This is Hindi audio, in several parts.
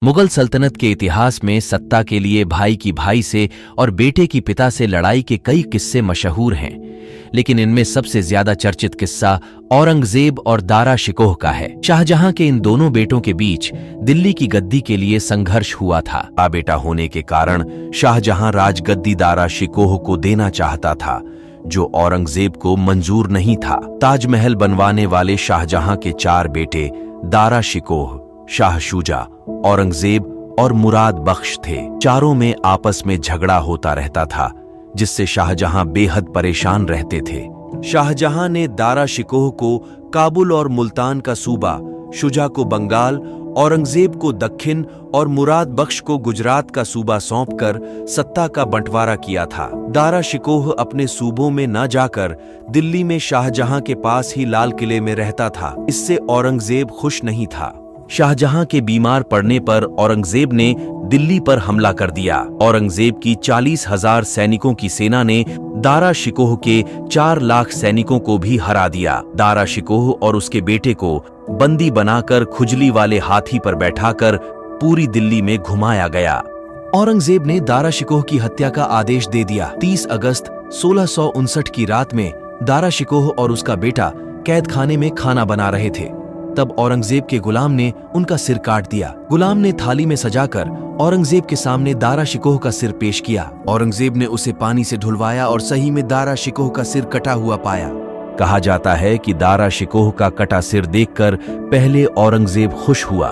मुगल सल्तनत के इतिहास में सत्ता के लिए भाई की भाई से और बेटे की पिता से लड़ाई के कई किस्से मशहूर हैं, लेकिन इनमें सबसे ज्यादा चर्चित किस्सा औरंगजेब और दारा शिकोह का है। शाहजहां के इन दोनों बेटों के बीच दिल्ली की गद्दी के लिए संघर्ष हुआ था। बेटा होने के कारण शाहजहां राजगद्दी दारा शिकोह को देना चाहता था, जो औरंगजेब को मंजूर नहीं था। ताजमहल बनवाने वाले शाहजहां के 4 बेटे दारा शिकोह, शाह शुजा, औरंगजेब और मुराद बख्श थे। चारों में आपस में झगड़ा होता रहता था, जिससे शाहजहां बेहद परेशान रहते थे। शाहजहां ने दारा शिकोह को काबुल और मुल्तान का सूबा, शुजा को बंगाल, औरंगजेब को दक्षिण और मुराद बख्श को गुजरात का सूबा सौंपकर सत्ता का बंटवारा किया था। दारा शिकोह अपने सूबों में न जाकर दिल्ली में शाहजहां के पास ही लाल किले में रहता था। इससे औरंगजेब खुश नहीं था। शाहजहां के बीमार पड़ने पर औरंगजेब ने दिल्ली पर हमला कर दिया। औरंगजेब की 40,000 सैनिकों की सेना ने दारा शिकोह के 4 लाख सैनिकों को भी हरा दिया। दारा शिकोह और उसके बेटे को बंदी बनाकर खुजली वाले हाथी पर बैठाकर पूरी दिल्ली में घुमाया गया। औरंगजेब ने दारा शिकोह की हत्या का आदेश दे दिया। 30 अगस्त 1659 की रात में दारा शिकोह और उसका बेटा कैद खाने में खाना बना रहे थे। तब औरंगजेब के गुलाम ने उनका सिर काट दिया। गुलाम ने थाली में सजाकर औरंगजेब के सामने दारा शिकोह का सिर पेश किया। औरंगजेब ने उसे पानी से धुलवाया और सही में दारा शिकोह का सिर कटा हुआ पाया। कहा जाता है कि दारा शिकोह का कटा सिर देखकर पहले औरंगजेब खुश हुआ,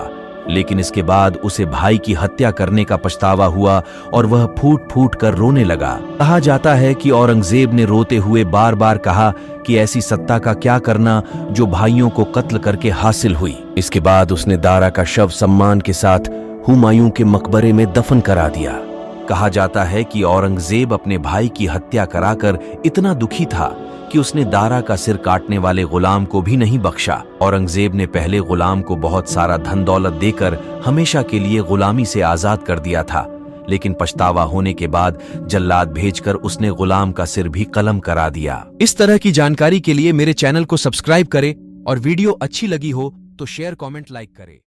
लेकिन इसके बाद उसे भाई की हत्या करने का पछतावा हुआ और वह फूट फूट कर रोने लगा। कहा जाता है कि औरंगजेब ने रोते हुए बार बार कहा कि ऐसी सत्ता का क्या करना जो भाइयों को कत्ल करके हासिल हुई। इसके बाद उसने दारा का शव सम्मान के साथ हुमायूं के मकबरे में दफन करा दिया। कहा जाता है कि औरंगजेब अपने भाई की हत्या कराकर इतना दुखी था कि उसने दारा का सिर काटने वाले गुलाम को भी नहीं बख्शा। औरंगजेब ने पहले गुलाम को बहुत सारा धन दौलत देकर हमेशा के लिए गुलामी से आजाद कर दिया था, लेकिन पछतावा होने के बाद जल्लाद भेजकर उसने गुलाम का सिर भी कलम करा दिया। इस तरह की जानकारी के लिए मेरे चैनल को सब्सक्राइब करें और वीडियो अच्छी लगी हो तो शेयर, कमेंट, लाइक करें।